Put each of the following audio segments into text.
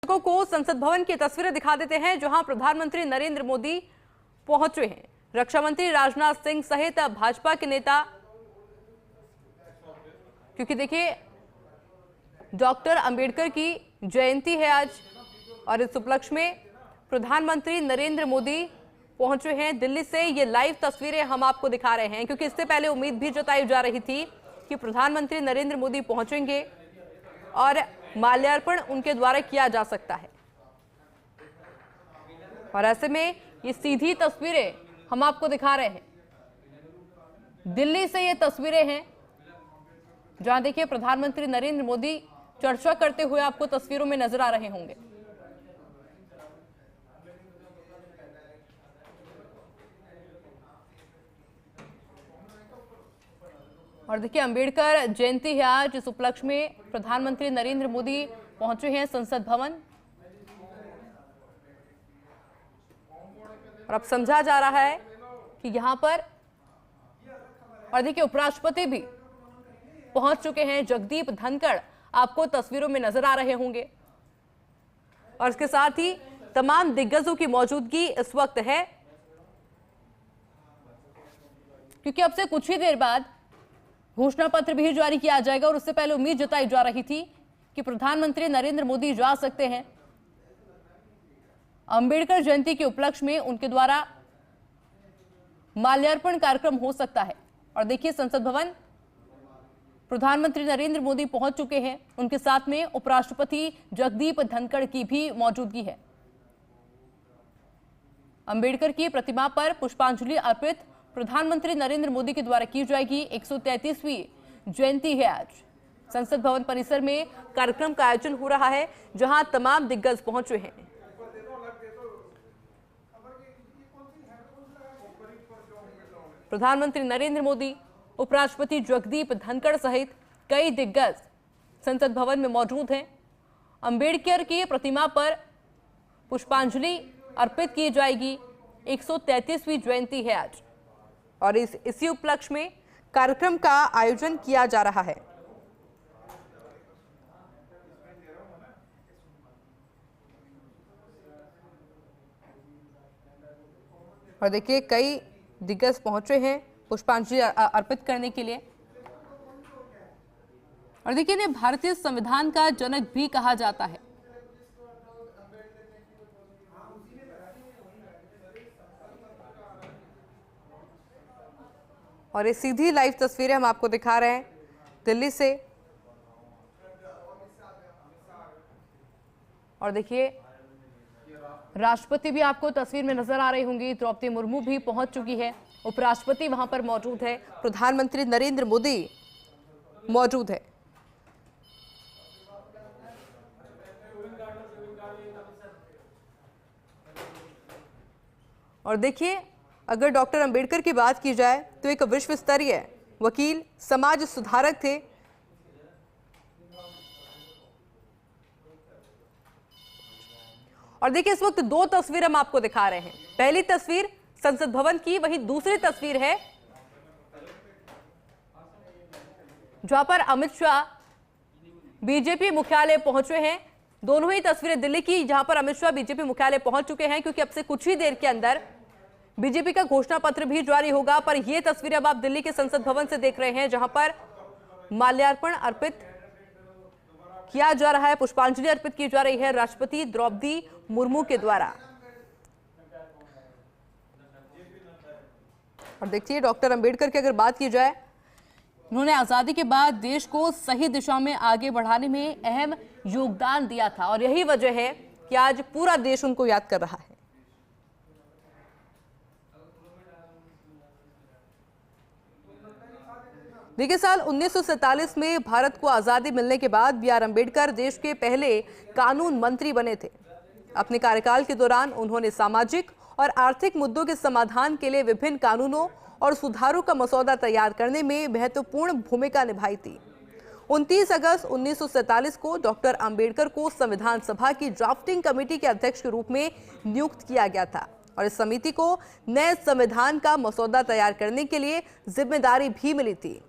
दर्शकों को संसद भवन की तस्वीरें दिखा देते हैं, जहां प्रधानमंत्री नरेंद्र मोदी पहुंचे हैं। रक्षा मंत्री राजनाथ सिंह सहित भाजपा के नेता, क्योंकि देखिए डॉक्टर अंबेडकर की जयंती है आज, और इस उपलक्ष्य में प्रधानमंत्री नरेंद्र मोदी पहुंचे हैं दिल्ली से। ये लाइव तस्वीरें हम आपको दिखा रहे हैं, क्योंकि इससे पहले उम्मीद भी जताई जा रही थी कि प्रधानमंत्री नरेंद्र मोदी पहुंचेंगे और माल्यार्पण उनके द्वारा किया जा सकता है। और ऐसे में ये सीधी तस्वीरें हम आपको दिखा रहे हैं। दिल्ली से ये तस्वीरें हैं, जहां देखिए प्रधानमंत्री नरेंद्र मोदी चर्चा करते हुए आपको तस्वीरों में नजर आ रहे होंगे। और देखिए अंबेडकर जयंती है आज, इस उपलक्ष्य में प्रधानमंत्री नरेंद्र मोदी पहुंचे हैं संसद भवन। और अब समझा जा रहा है कि यहां पर, और देखिए उपराष्ट्रपति भी पहुंच चुके हैं। जगदीप धनखड़ आपको तस्वीरों में नजर आ रहे होंगे, और इसके साथ ही तमाम दिग्गजों की मौजूदगी इस वक्त है, क्योंकि अब से कुछ ही देर बाद घोषणा पत्र भी जारी किया जाएगा। और उससे पहले उम्मीद जताई जा रही थी कि प्रधानमंत्री नरेंद्र मोदी जा सकते हैं। अंबेडकर जयंती के उपलक्ष्य में उनके द्वारा माल्यार्पण कार्यक्रम हो सकता है। और देखिए संसद भवन प्रधानमंत्री नरेंद्र मोदी पहुंच चुके हैं, उनके साथ में उपराष्ट्रपति जगदीप धनखड़ की भी मौजूदगी है। अंबेडकर की प्रतिमा पर पुष्पांजलि अर्पित प्रधानमंत्री नरेंद्र मोदी के द्वारा की जाएगी। 133वीं जयंती है आज। संसद भवन परिसर में कार्यक्रम का आयोजन हो रहा है, जहां तमाम दिग्गज पहुंचे हैं। प्रधानमंत्री नरेंद्र मोदी, उपराष्ट्रपति जगदीप धनखड़ सहित कई दिग्गज संसद भवन में मौजूद हैं। अंबेडकर की प्रतिमा पर पुष्पांजलि अर्पित की जाएगी। 133वीं जयंती है आज, और इसी उपलक्ष्य में कार्यक्रम का आयोजन किया जा रहा है। और देखिए कई दिग्गज पहुंचे हैं पुष्पांजलि अर्पित करने के लिए। और देखिए इन्हें भारतीय संविधान का जनक भी कहा जाता है। और ये सीधी लाइव तस्वीरें हम आपको दिखा रहे हैं दिल्ली से। और देखिए राष्ट्रपति भी आपको तस्वीर में नजर आ रही होंगी। द्रौपदी मुर्मू भी पहुंच चुकी है, उपराष्ट्रपति वहां पर मौजूद है, प्रधानमंत्री नरेंद्र मोदी मौजूद है। और देखिए अगर डॉक्टर अंबेडकर की बात की जाए तो एक विश्व स्तरीय वकील, समाज सुधारक थे। और देखिए इस वक्त दो तस्वीर हम आपको दिखा रहे हैं। पहली तस्वीर संसद भवन की, वहीं दूसरी तस्वीर है जहां पर अमित शाह बीजेपी मुख्यालय पहुंचे हैं। दोनों ही तस्वीरें दिल्ली की, जहां पर अमित शाह बीजेपी मुख्यालय पहुंच चुके हैं, क्योंकि अब से कुछ ही देर के अंदर बीजेपी का घोषणा पत्र भी जारी होगा। पर यह तस्वीरें अब आप दिल्ली के संसद भवन से देख रहे हैं, जहां पर माल्यार्पण अर्पित किया जा रहा है, पुष्पांजलि अर्पित की जा रही है राष्ट्रपति द्रौपदी मुर्मू के द्वारा। और देखिए डॉक्टर अंबेडकर की अगर बात की जाए, उन्होंने आजादी के बाद देश को सही दिशा में आगे बढ़ाने में अहम योगदान दिया था, और यही वजह है कि आज पूरा देश उनको याद कर रहा है। देखिए साल 1947 में भारत को आजादी मिलने के बाद बी.आर. अंबेडकर देश के पहले कानून मंत्री बने थे। अपने कार्यकाल के दौरान उन्होंने सामाजिक और आर्थिक मुद्दों के समाधान के लिए विभिन्न कानूनों और सुधारों का मसौदा तैयार करने में महत्वपूर्ण भूमिका निभाई थी। 29 अगस्त 1947 को डॉक्टर अंबेडकर को संविधान सभा की ड्राफ्टिंग कमेटी के अध्यक्ष के रूप में नियुक्त किया गया था, और इस समिति को नए संविधान का मसौदा तैयार करने के लिए जिम्मेदारी भी मिली थी।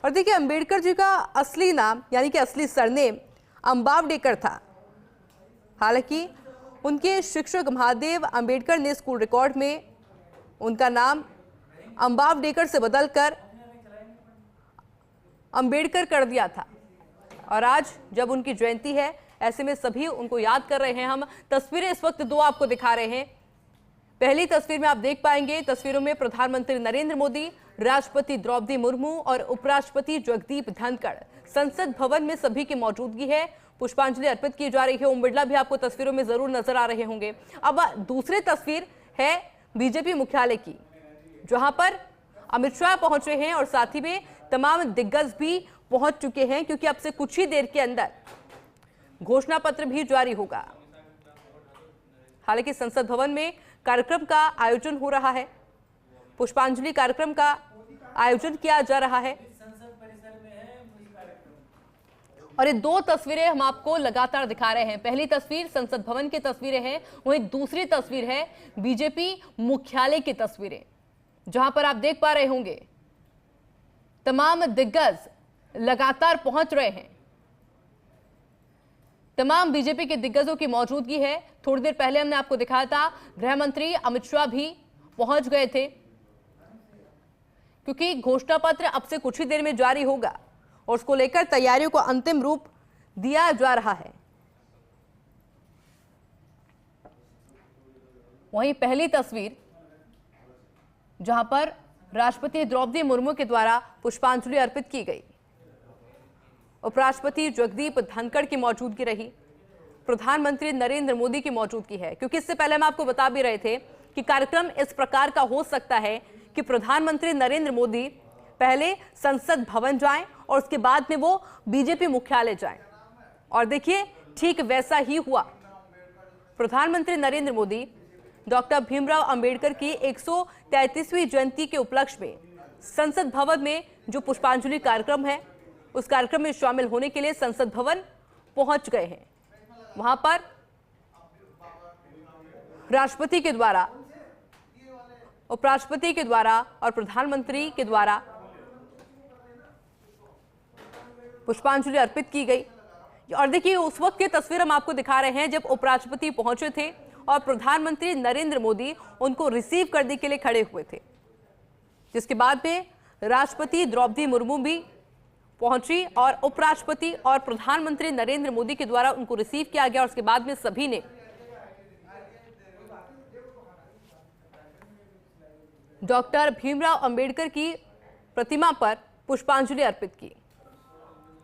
और देखिए, अंबेडकर जी का असली नाम यानी कि असली सरनेम अंबावडेकर था। हालांकि उनके शिक्षक महादेव अंबेडकर ने स्कूल रिकॉर्ड में उनका नाम अंबावडेकर से बदलकर अंबेडकर कर दिया था। और आज जब उनकी जयंती है, ऐसे में सभी उनको याद कर रहे हैं। हम तस्वीरें इस वक्त दो आपको दिखा रहे हैं। पहली तस्वीर में आप देख पाएंगे, तस्वीरों में प्रधानमंत्री नरेंद्र मोदी, राष्ट्रपति द्रौपदी मुर्मू और उपराष्ट्रपति जगदीप धनखड़ संसद भवन में सभी की मौजूदगी है। पुष्पांजलि अर्पित की जा रही है। ओम बिरला भी आपको तस्वीरों में जरूर नजर आ रहे होंगे। अब दूसरी तस्वीर है बीजेपी मुख्यालय की, जहां पर अमित शाह पहुंचे हैं और साथ ही में तमाम दिग्गज भी पहुंच चुके हैं, क्योंकि अब से कुछ ही देर के अंदर घोषणा पत्र भी जारी होगा। हालांकि संसद भवन में कार्यक्रम का आयोजन हो रहा है, पुष्पांजलि कार्यक्रम का आयोजन किया जा रहा है। और ये दो तस्वीरें हम आपको लगातार दिखा रहे हैं। पहली तस्वीर संसद भवन की तस्वीरें हैं, वहीं दूसरी तस्वीर है बीजेपी मुख्यालय की तस्वीरें, जहां पर आप देख पा रहे होंगे तमाम दिग्गज लगातार पहुंच रहे हैं। तमाम बीजेपी के दिग्गजों की मौजूदगी है। थोड़ी देर पहले हमने आपको दिखाया था, गृह मंत्री अमित शाह भी पहुंच गए थे, क्योंकि घोषणा पत्र अब से कुछ ही देर में जारी होगा और उसको लेकर तैयारियों को अंतिम रूप दिया जा रहा है। वहीं पहली तस्वीर, जहां पर राष्ट्रपति द्रौपदी मुर्मू के द्वारा पुष्पांजलि अर्पित की गई, उपराष्ट्रपति जगदीप धनखड़ की मौजूदगी रही, प्रधानमंत्री नरेंद्र मोदी की मौजूदगी है। क्योंकि इससे पहले हम आपको बता भी रहे थे कि कार्यक्रम इस प्रकार का हो सकता है कि प्रधानमंत्री नरेंद्र मोदी पहले संसद भवन जाएं और उसके बाद में वो बीजेपी मुख्यालय जाएं। और देखिए, ठीक वैसा ही हुआ। प्रधानमंत्री नरेंद्र मोदी डॉक्टर भीमराव अंबेडकर की 133वीं जयंती के उपलक्ष्य में संसद भवन में जो पुष्पांजलि कार्यक्रम है, उस कार्यक्रम में शामिल होने के लिए संसद भवन पहुंच गए हैं। वहां पर राष्ट्रपति के द्वारा, उपराष्ट्रपति के द्वारा और प्रधानमंत्री के द्वारा पुष्पांजलि अर्पित की गई। और देखिए, उस वक्त की तस्वीर हम आपको दिखा रहे हैं जब उपराष्ट्रपति पहुंचे थे और प्रधानमंत्री नरेंद्र मोदी उनको रिसीव करने के लिए खड़े हुए थे, जिसके बाद में राष्ट्रपति द्रौपदी मुर्मू भी पहुंची और उपराष्ट्रपति और प्रधानमंत्री नरेंद्र मोदी के द्वारा उनको रिसीव किया गया। और उसके बाद में सभी ने डॉक्टर भीमराव अंबेडकर की प्रतिमा पर पुष्पांजलि अर्पित की।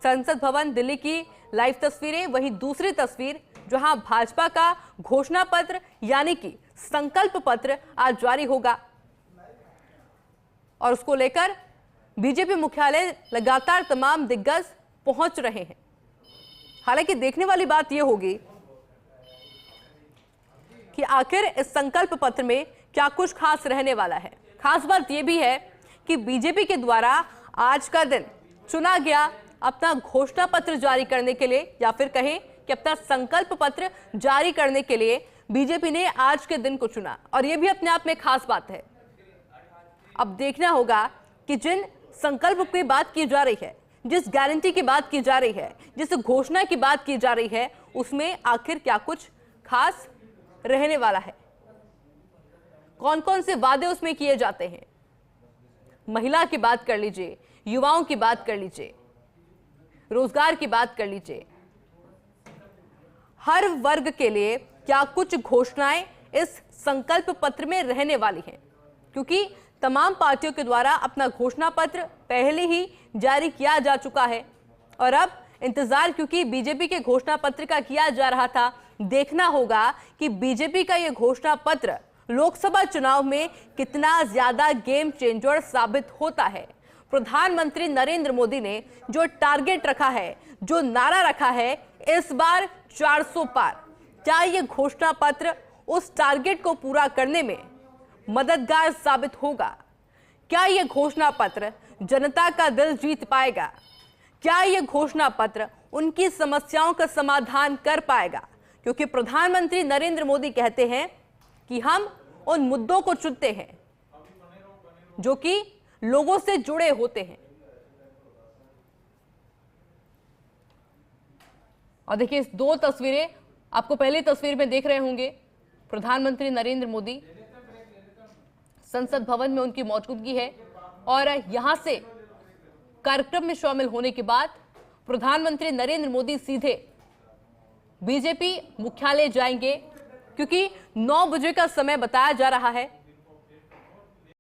संसद भवन दिल्ली की लाइव तस्वीरें। वहीं दूसरी तस्वीर, जहां भाजपा का घोषणा पत्र यानी कि संकल्प पत्र आज जारी होगा और उसको लेकर बीजेपी मुख्यालय लगातार तमाम दिग्गज पहुंच रहे हैं। हालांकि देखने वाली बात यह होगी कि आखिर इस संकल्प पत्र में क्या कुछ खास रहने वाला है। खास बात यह भी है कि बीजेपी के द्वारा आज का दिन चुना गया अपना घोषणा पत्र जारी करने के लिए, या फिर कहें कि अपना संकल्प पत्र जारी करने के लिए बीजेपी ने आज के दिन को चुना। और यह भी अपने आप में खास बात है। अब देखना होगा कि जिन संकल्प की बात की जा रही है, जिस गारंटी की बात की जा रही है, जिस घोषणा की बात की जा रही है, उसमें आखिर क्या कुछ खास रहने वाला है। कौन कौन से वादे उसमें किए जाते हैं। महिला की बात कर लीजिए, युवाओं की बात कर लीजिए, रोजगार की बात कर लीजिए, हर वर्ग के लिए क्या कुछ घोषणाएं इस संकल्प पत्र में रहने वाली हैं। क्योंकि तमाम पार्टियों के द्वारा अपना घोषणा पत्र पहले ही जारी किया जा चुका है और अब इंतजार, क्योंकि बीजेपी के घोषणा पत्र का किया जा रहा था, देखना होगा कि बीजेपी का यह घोषणा पत्र लोकसभा चुनाव में कितना ज्यादा गेम चेंजर साबित होता है। प्रधानमंत्री नरेंद्र मोदी ने जो टारगेट रखा है, जो नारा रखा है, इस बार 400 पार, क्या यह घोषणा पत्र उस टारगेट को पूरा करने में मददगार साबित होगा? क्या यह घोषणा पत्र जनता का दिल जीत पाएगा? क्या यह घोषणा पत्र उनकी समस्याओं का समाधान कर पाएगा? क्योंकि प्रधानमंत्री नरेंद्र मोदी कहते हैं कि हम उन मुद्दों को चुनते हैं जो कि लोगों से जुड़े होते हैं। और देखिए इस दो तस्वीरें आपको पहली तस्वीर में देख रहे होंगे, प्रधानमंत्री नरेंद्र मोदी, संसद भवन में उनकी मौजूदगी है और यहां से कार्यक्रम में शामिल होने के बाद प्रधानमंत्री नरेंद्र मोदी सीधे बीजेपी मुख्यालय जाएंगे, क्योंकि 9 बजे का समय बताया जा रहा है